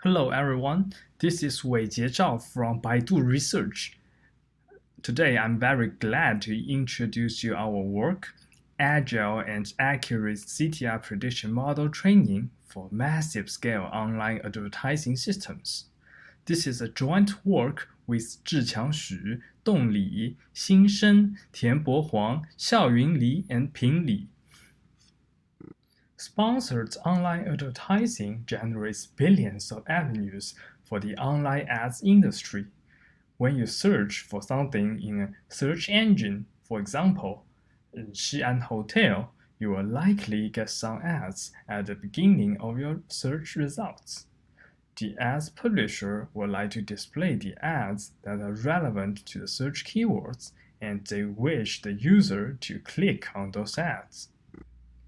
Hello everyone, this is Weijie Zhao from Baidu Research. Today I'm very glad to introduce you our work, Agile and Accurate CTR Prediction Model Training for Massive Scale Online Advertising Systems. This is a joint work with Zhiqiang Xu, Dong Li, Xin Shen, Tianbo Huang, Xiaoyun Li, and Ping Li. Sponsored online advertising generates billions of avenues for the online ads industry. When you search for something in a search engine, for example, Xi'an Hotel, you will likely get some ads at the beginning of your search results. The ads publisher will like to display the ads that are relevant to the search keywords, and they wish the user to click on those ads.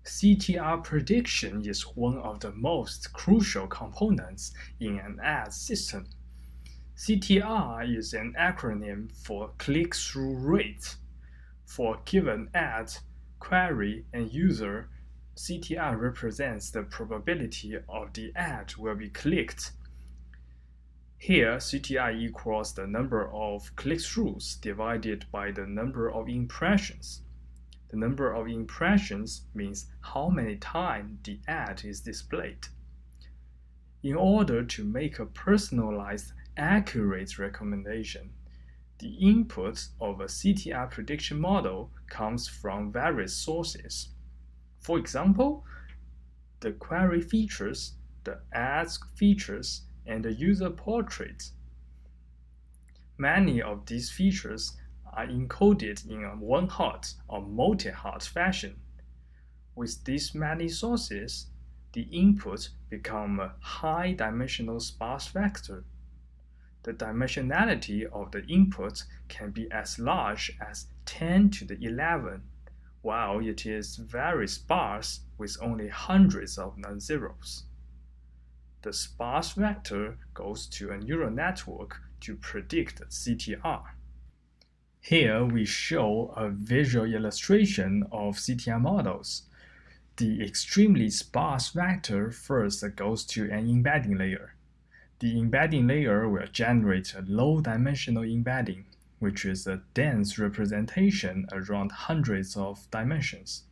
CTR prediction is one of the most crucial components in an ad system. CTR is an acronym for click-through rate. For a given ad, query, and user, CTR represents the probability of the ad will be clicked. Here, CTR equals the number of click-throughs divided by the number of impressions. The number of impressions means how many times the ad is displayed. In order to make a personalized, accurate recommendation, the input of a CTR prediction model comes from various sources. For example, the query features, the ads features, and the user portrait. Many of these features are encoded in a one-hot or multi-hot fashion. With these many sources, the input becomes a high-dimensional sparse vector. The dimensionality of the input can be as large as 10 to the 11, while it is very sparse with only hundreds of non-zeros. The sparse vector goes to a neural network to predict CTR. Here we show a visual illustration of CTR models. The extremely sparse vector first goes to an embedding layer. The embedding layer will generate a low-dimensional embedding, which is a dense representation around hundreds of dimensions.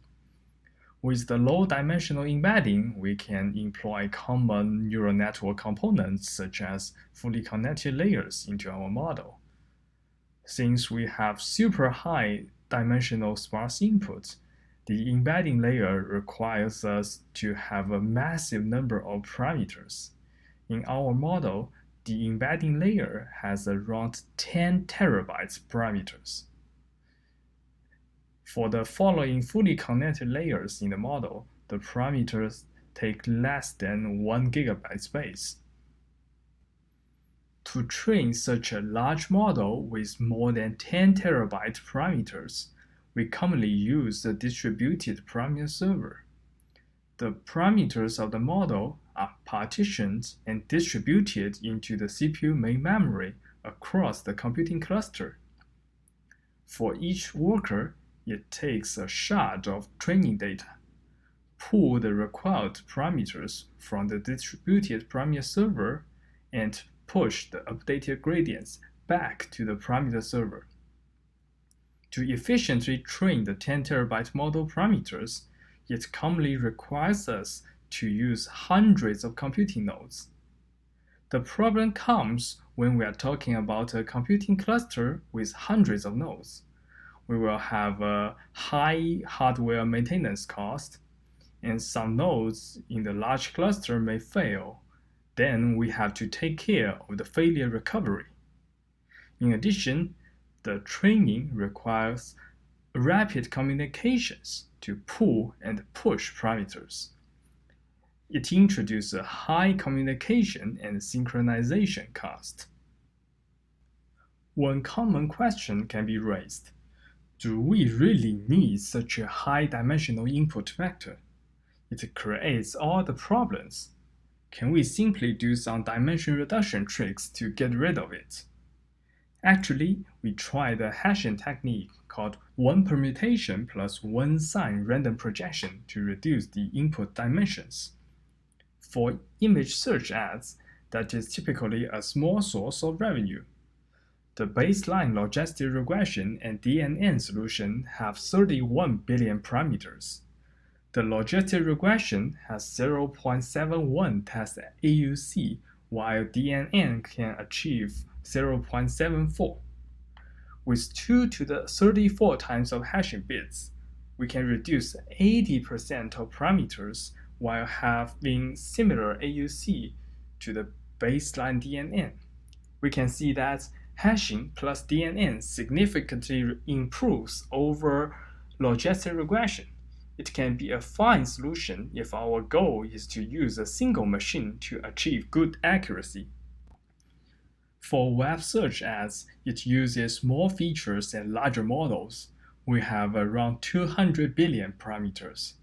With the low-dimensional embedding, we can employ common neural network components such as fully connected layers into our model. Since we have super high dimensional sparse input, the embedding layer requires us to have a massive number of parameters. In our model, the embedding layer has around 10 terabytes parameters. For the following fully connected layers in the model, the parameters take less than 1 gigabyte space. To train such a large model with more than 10 terabyte parameters, we commonly use the distributed parameter server. The parameters of the model are partitioned and distributed into the CPU main memory across the computing cluster. For each worker, it takes a shard of training data, pull the required parameters from the distributed parameter server, and push the updated gradients back to the parameter server. To efficiently train the 10 terabyte model parameters, it commonly requires us to use hundreds of computing nodes. The problem comes when we are talking about a computing cluster with hundreds of nodes. We will have a high hardware maintenance cost, and some nodes in the large cluster may fail. Then we have to take care of the failure recovery. In addition, the training requires rapid communications to pull and push parameters. It introduces a high communication and synchronization cost. One common question can be raised: do we really need such a high-dimensional input vector? It creates all the problems. Can we simply do some dimension reduction tricks to get rid of it? Actually, we tried a hashing technique called one permutation plus one sign random projection to reduce the input dimensions. For image search ads, that is typically a small source of revenue. The baseline logistic regression and DNN solution have 31 billion parameters. The logistic regression has 0.71 test AUC, while DNN can achieve 0.74. With 2 to the 34 times of hashing bits, we can reduce 80% of parameters while having similar AUC to the baseline DNN. We can see that hashing plus DNN significantly improves over logistic regression. It can be a fine solution if our goal is to use a single machine to achieve good accuracy. For web search ads, it uses more features and larger models. We have around 200 billion parameters.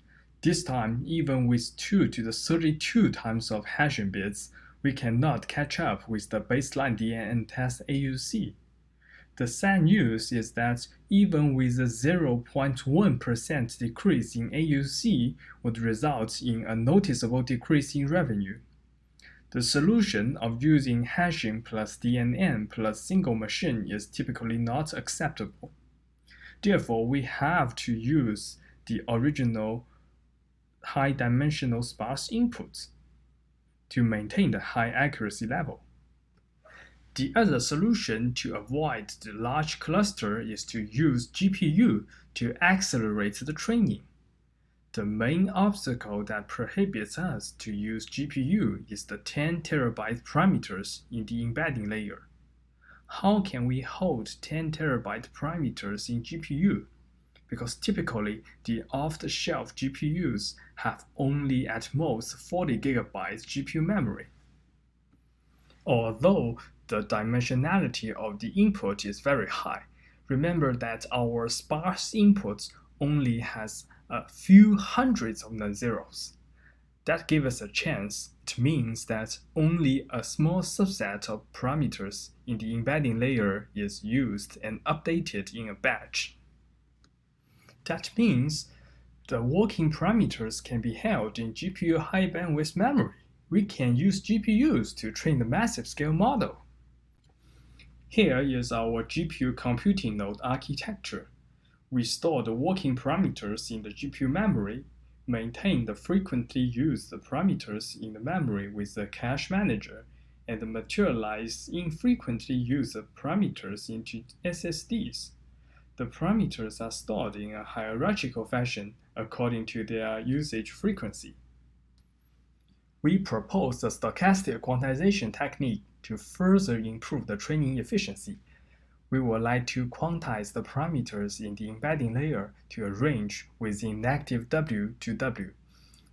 This time, even with 2 to the 32 times of hashing bits, we cannot catch up with the baseline DNN test AUC. The sad news is that even with a 0.1% decrease in AUC would result in a noticeable decrease in revenue. The solution of using hashing plus DNN plus single machine is typically not acceptable. Therefore, we have to use the original high-dimensional sparse inputs to maintain the high accuracy level. The other solution to avoid the large cluster is to use GPU to accelerate the training. The main obstacle that prohibits us to use GPU is the 10 terabyte parameters in the embedding layer. How can we hold 10 terabyte parameters in GPU? Because typically, the off-the-shelf GPUs have only at most 40 gigabytes GPU memory. Although the dimensionality of the input is very high, remember that our sparse input only has a few hundreds of non-zeros. That gives us a chance. It means that only a small subset of parameters in the embedding layer is used and updated in a batch. That means the working parameters can be held in GPU high bandwidth memory. We can use GPUs to train the massive scale model. Here is our GPU computing node architecture. We store the working parameters in the GPU memory, maintain the frequently used parameters in the memory with the cache manager, and materialize infrequently used parameters into SSDs. The parameters are stored in a hierarchical fashion according to their usage frequency. We propose a stochastic quantization technique to further improve the training efficiency. We would like to quantize the parameters in the embedding layer to a range within negative W to W.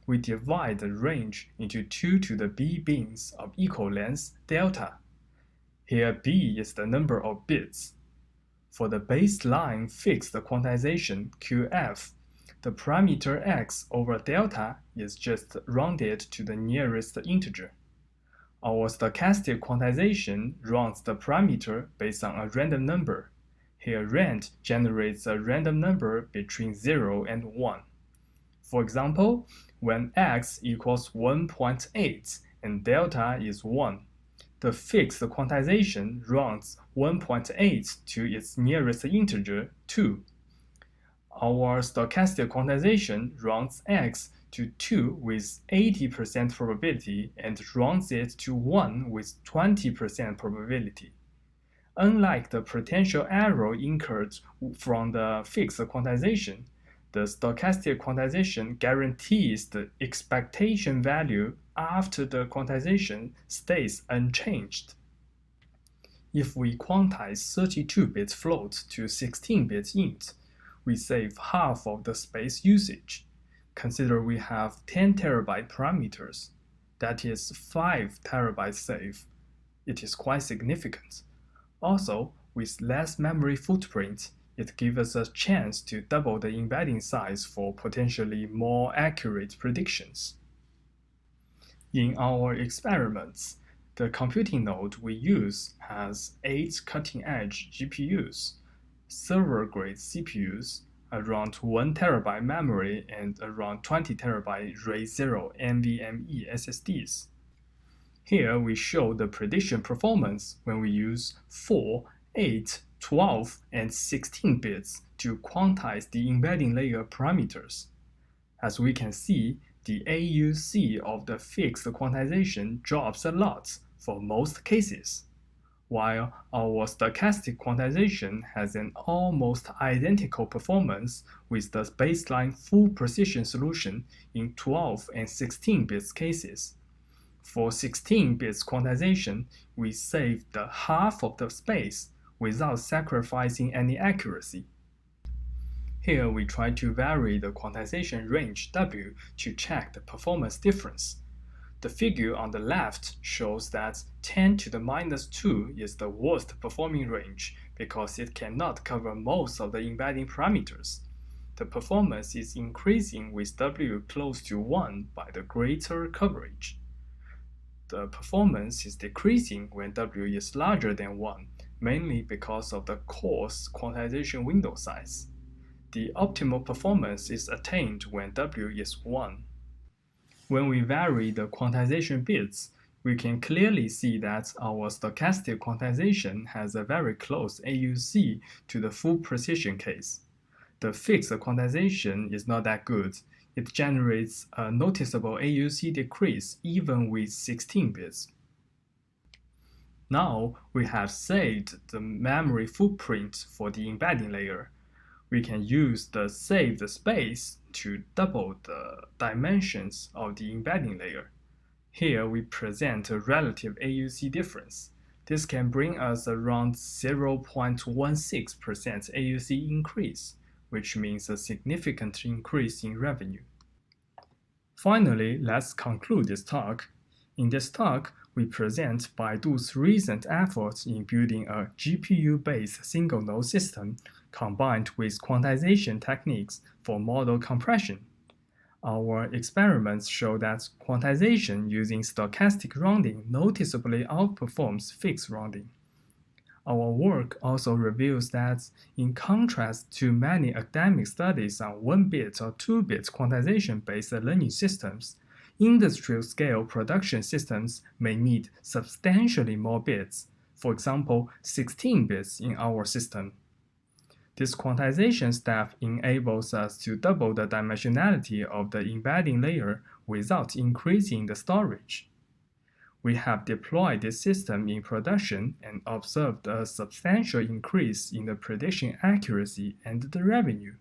We divide the range into 2 to the B bins of equal length delta. Here B is the number of bits. For the baseline fixed quantization QF, the parameter x over delta is just rounded to the nearest integer. Our stochastic quantization rounds the parameter based on a random number. Here rand generates a random number between 0 and 1. For example, when x equals 1.8 and delta is 1, the fixed quantization rounds 1.8 to its nearest integer, 2. Our stochastic quantization rounds x to 2 with 80% probability and rounds it to 1 with 20% probability. Unlike the potential error incurred from the fixed quantization, the stochastic quantization guarantees the expectation value after the quantization stays unchanged. If we quantize 32-bit float to 16-bit int, we save half of the space usage. Consider we have 10 terabyte parameters. That is 5 terabytes save. It is quite significant. Also, with less memory footprint, it gives us a chance to double the embedding size for potentially more accurate predictions. In our experiments, the computing node we use has 8 cutting-edge GPUs, server-grade CPUs, around 1 terabyte memory, and around 20 terabyte RAID 0 NVMe SSDs. Here we show the prediction performance when we use 4, 8, 12, and 16 bits to quantize the embedding layer parameters. As we can see, the AUC of the fixed quantization drops a lot for most cases, while our stochastic quantization has an almost identical performance with the baseline full precision solution in 12 and 16 bits cases. For 16 bits quantization, we saved half of the space without sacrificing any accuracy. Here we try to vary the quantization range W to check the performance difference. The figure on the left shows that 10 to the minus 2 is the worst performing range because it cannot cover most of the embedding parameters. The performance is increasing with W close to 1 by the greater coverage. The performance is decreasing when W is larger than 1, mainly because of the coarse quantization window size. The optimal performance is attained when W is 1. When we vary the quantization bits, we can clearly see that our stochastic quantization has a very close AUC to the full precision case. The fixed quantization is not that good. It generates a noticeable AUC decrease even with 16 bits. Now we have saved the memory footprint for the embedding layer. We can use the saved space to double the dimensions of the embedding layer. Here we present a relative AUC difference. This can bring us around 0.16% AUC increase, which means a significant increase in revenue. Finally, let's conclude this talk. In this talk, we present Baidu's recent efforts in building a GPU-based single-node system combined with quantization techniques for model compression. Our experiments show that quantization using stochastic rounding noticeably outperforms fixed rounding. Our work also reveals that, in contrast to many academic studies on 1-bit or 2-bit quantization-based learning systems, industrial-scale production systems may need substantially more bits, for example, 16 bits in our system. This quantization step enables us to double the dimensionality of the embedding layer without increasing the storage. We have deployed this system in production and observed a substantial increase in the prediction accuracy and the revenue.